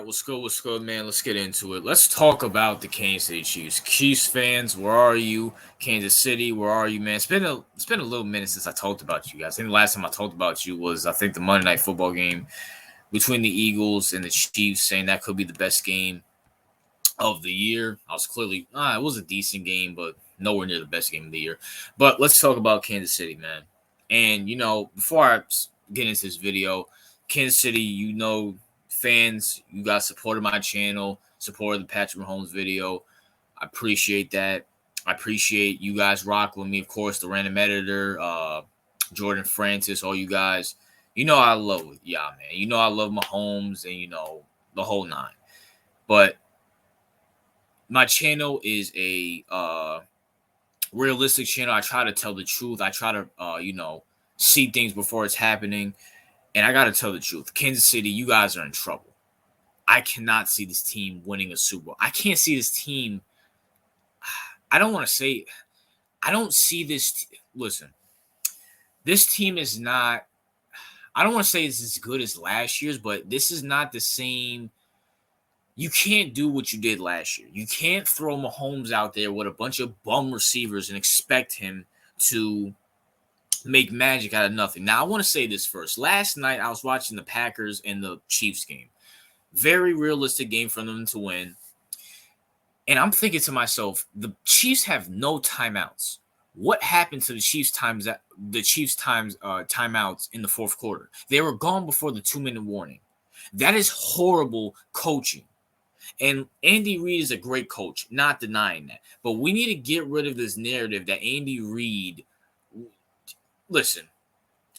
What's good, man? Let's get into it. Let's talk about the Kansas City Chiefs. Chiefs fans, where are you? Kansas City, where are you, man? It's been a little minute since I talked about you guys. I think the last time I talked about you was the Monday Night Football game between the Eagles and the Chiefs, saying that could be the best game of the year. I was clearly it was a decent game, but nowhere near the best game of the year. But let's talk about Kansas City, man. And before I get into this video, Kansas City, fans, you guys supported my channel, supported the Patrick Mahomes video. I appreciate that. I appreciate you guys rocking with me, of course, the random editor, Jordan Francis, all you guys. I love it. Yeah, man. I love Mahomes and the whole nine. But my channel is a realistic channel. I try to tell the truth. I try to see things before it's happening. And I got to tell the truth. Kansas City, you guys are in trouble. I cannot see this team winning a Super Bowl. I can't see this team. I don't see this. Listen, this team is not. I don't want to say it's as good as last year's, but this is not the same. You can't do what you did last year. You can't throw Mahomes out there with a bunch of bum receivers and expect him to make magic out of nothing. Now, I want to say this first. Last night, I was watching the Packers and the Chiefs game. Very realistic game for them to win. And I'm thinking to myself, the Chiefs have no timeouts. What happened to the Chiefs' timeouts in the fourth quarter? They were gone before the 2-minute warning. That is horrible coaching. And Andy Reid is a great coach, not denying that. But we need to get rid of this narrative that Andy Reid. Listen,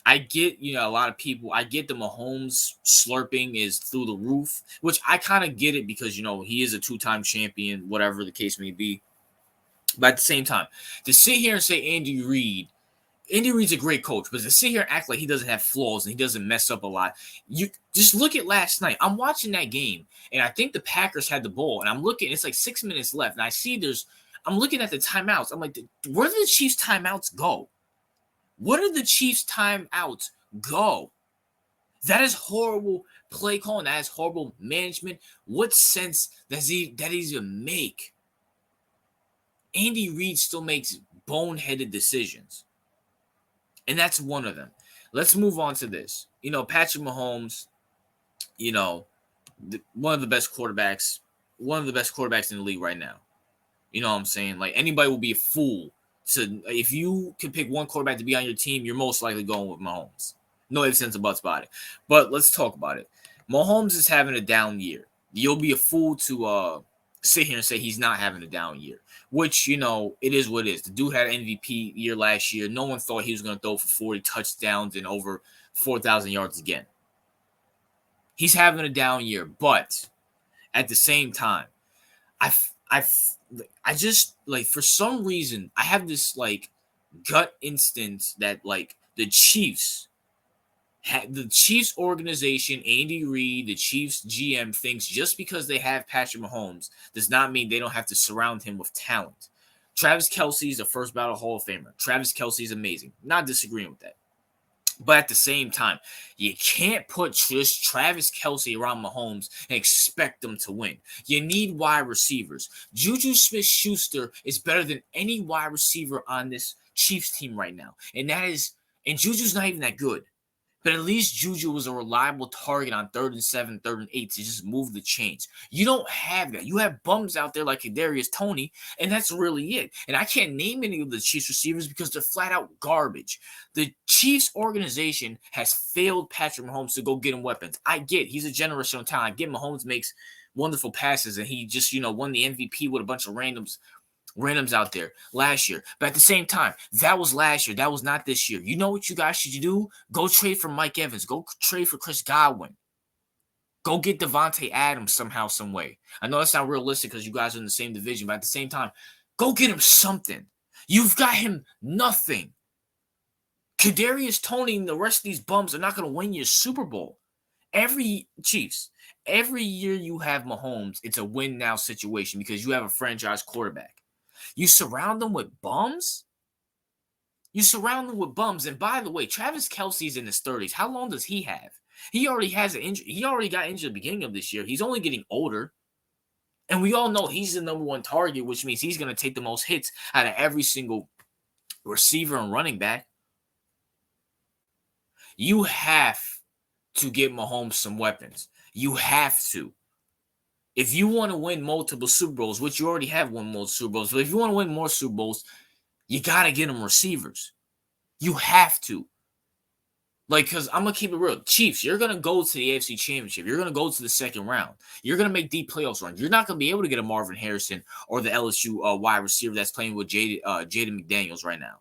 I get, a lot of people, I get the Mahomes slurping is through the roof, which I kind of get it because, he is a 2-time champion, whatever the case may be. But at the same time, to sit here and say Andy Reid's a great coach, but to sit here and act like he doesn't have flaws and he doesn't mess up a lot, you just look at last night. I'm watching that game, and I think the Packers had the ball, and I'm looking, it's like 6 minutes left, and I see I'm looking at the timeouts. I'm like, where did the Chiefs timeouts go? Where did the Chiefs timeouts go? That is horrible play calling. That is horrible management. What sense does that even make? Andy Reid still makes boneheaded decisions. And that's one of them. Let's move on to this. Patrick Mahomes, one of the best quarterbacks in the league right now. You know what I'm saying? Like, anybody will be a fool. If you can pick one quarterback to be on your team, you're most likely going with Mahomes. No ifs, ands, or buts about it. But let's talk about it. Mahomes is having a down year. You'll be a fool to sit here and say he's not having a down year, which, it is what it is. The dude had an MVP year last year. No one thought he was going to throw for 40 touchdowns and over 4,000 yards again. He's having a down year, but at the same time, I just, for some reason, I have this, gut instinct that, the Chiefs organization, Andy Reid, the Chiefs GM thinks just because they have Patrick Mahomes does not mean they don't have to surround him with talent. Traviskelce is a first ballot Hall of Famer. Traviskelce is amazing. Not disagreeing with that. But at the same time, you can't put just Traviskelce around Mahomes and expect them to win. You need wide receivers. Juju Smith-Schuster is better than any wide receiver on this Chiefs team right now. And Juju's not even that good. But at least Juju was a reliable target on 3rd and 7, 3rd and 8 to just move the chains. You don't have that. You have bums out there like Kadarius Toney, and that's really it. And I can't name any of the Chiefs receivers because they're flat out garbage. The Chiefs organization has failed Patrick Mahomes to go get him weapons. I get he's a generational talent. I get Mahomes makes wonderful passes, and he just won the MVP with a bunch of randoms out there last year. But at the same time, that was last year. That was not this year. You know what you guys should do? Go trade for Mike Evans. Go trade for Chris Godwin. Go get Devontae Adams somehow, some way. I know that's not realistic because you guys are in the same division, but at the same time, go get him something. You've got him nothing. Kadarius Toney and the rest of these bums are not going to win your Super Bowl. Every year you have Mahomes, it's a win now situation because you have a franchise quarterback. You surround them with bums? And by the way, Travis Kelce's in his 30s. How long does he have? He already has an injury. He already got injured at the beginning of this year. He's only getting older. And we all know he's the number one target, which means he's going to take the most hits out of every single receiver and running back. You have to give Mahomes some weapons. You have to. If you want to win multiple Super Bowls, which you already have won multiple Super Bowls, but if you want to win more Super Bowls, you got to get him receivers. You have to. Like, because I'm going to keep it real. Chiefs, you're going to go to the AFC Championship. You're going to go to the second round. You're going to make deep playoffs runs. You're not going to be able to get a Marvin Harrison or the LSU wide receiver that's playing with Jaden McDaniels right now.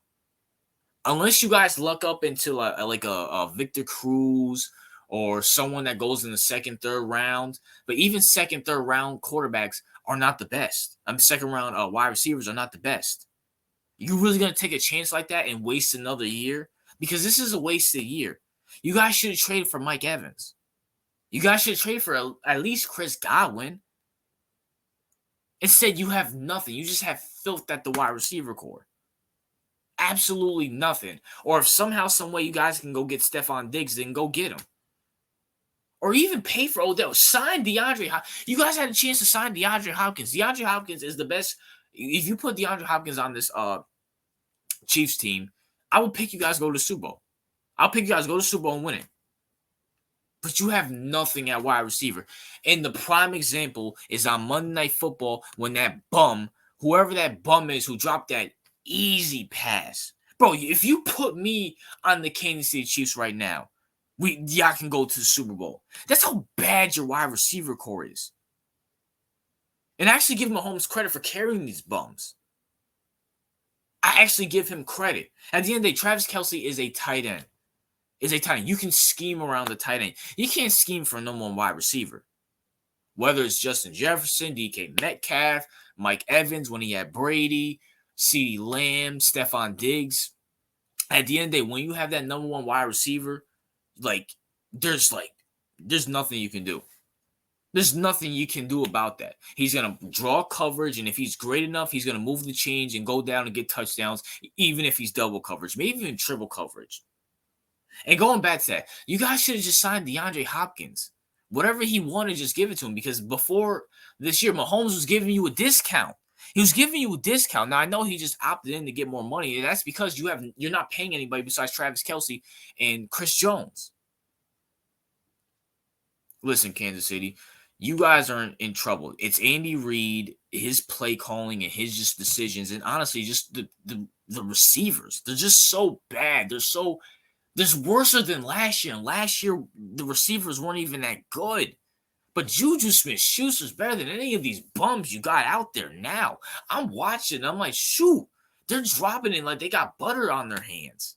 Unless you guys luck up into a Victor Cruz or someone that goes in the second, third round. But even second, third round quarterbacks are not the best. Second round wide receivers are not the best. You really going to take a chance like that and waste another year? Because this is a wasted year. You guys should have traded for Mike Evans. You guys should have traded for at least Chris Godwin. Instead, you have nothing. You just have filth at the wide receiver core. Absolutely nothing. Or if somehow, some way you guys can go get Stephon Diggs, then go get him. Or even pay for Odell. Sign DeAndre Hopkins. You guys had a chance to sign DeAndre Hopkins. DeAndre Hopkins is the best. If you put DeAndre Hopkins on this Chiefs team, I would pick you guys to go to the Super Bowl. I'll pick you guys to go to the Super Bowl and win it. But you have nothing at wide receiver. And the prime example is on Monday Night Football when that bum, whoever that bum is who dropped that easy pass. Bro, if you put me on the Kansas City Chiefs right now, y'all can go to the Super Bowl. That's how bad your wide receiver core is. And I actually give Mahomes credit for carrying these bums. I actually give him credit. At the end of the day, Traviskelce is a tight end. You can scheme around the tight end. You can't scheme for no one wide receiver. Whether it's Justin Jefferson, DK Metcalf, Mike Evans when he had Brady, CeeDee Lamb, Stephon Diggs. At the end of the day, when you have that number one wide receiver, there's nothing you can do. There's nothing you can do about that. He's going to draw coverage, and if he's great enough, he's going to move the chains and go down and get touchdowns, even if he's double coverage, maybe even triple coverage. And going back to that, you guys should have just signed DeAndre Hopkins. Whatever he wanted, just give it to him, because before this year, Mahomes was giving you a discount. He was giving you a discount. Now, I know he just opted in to get more money, and that's because you're not paying anybody besides Traviskelce and Chris Jones. Listen, Kansas City, you guys are in trouble. It's Andy Reid, his play calling, and his just decisions, and honestly, just the receivers. They're just so bad. They're worse than last year. And last year, the receivers weren't even that good. But Juju Smith-Schuster's better than any of these bums you got out there now. I'm watching. I'm like, shoot, they're dropping it like they got butter on their hands.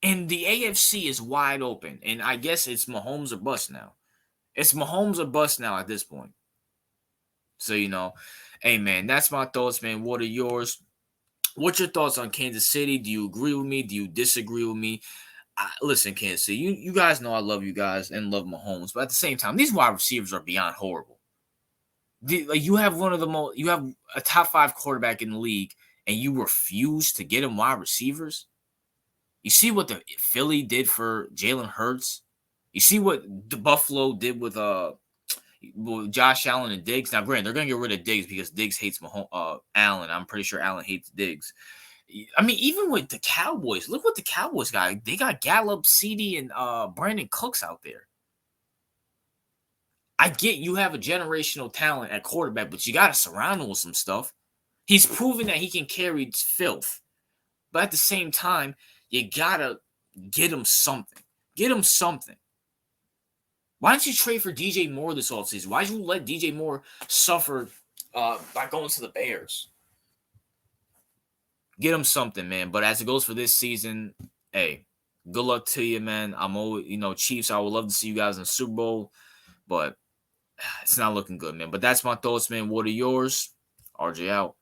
And the AFC is wide open. And I guess it's Mahomes or bust now. It's Mahomes or bust now at this point. So, hey, man, that's my thoughts, man. What are yours? What's your thoughts on Kansas City? Do you agree with me? Do you disagree with me? Listen, Kansas City, you guys know I love you guys and love Mahomes. But at the same time, these wide receivers are beyond horrible. You have you have a top 5 quarterback in the league, and you refuse to get him wide receivers? You see what the Philly did for Jalen Hurts? You see what the Buffalo did with Josh Allen and Diggs? Now, granted, they're going to get rid of Diggs because Diggs hates Allen. I'm pretty sure Allen hates Diggs. I mean, even with the Cowboys, look what the Cowboys got. They got Gallup, CD, and Brandon Cooks out there. I get you have a generational talent at quarterback, but you got to surround him with some stuff. He's proven that he can carry filth. But at the same time, you got to get him something. Get him something. Why don't you trade for DJ Moore this offseason? Why did you let DJ Moore suffer by going to the Bears? Get him something, man. But as it goes for this season, hey, good luck to you, man. I'm always, Chiefs, I would love to see you guys in the Super Bowl, but it's not looking good, man. But that's my thoughts, man. What are yours? RJ out.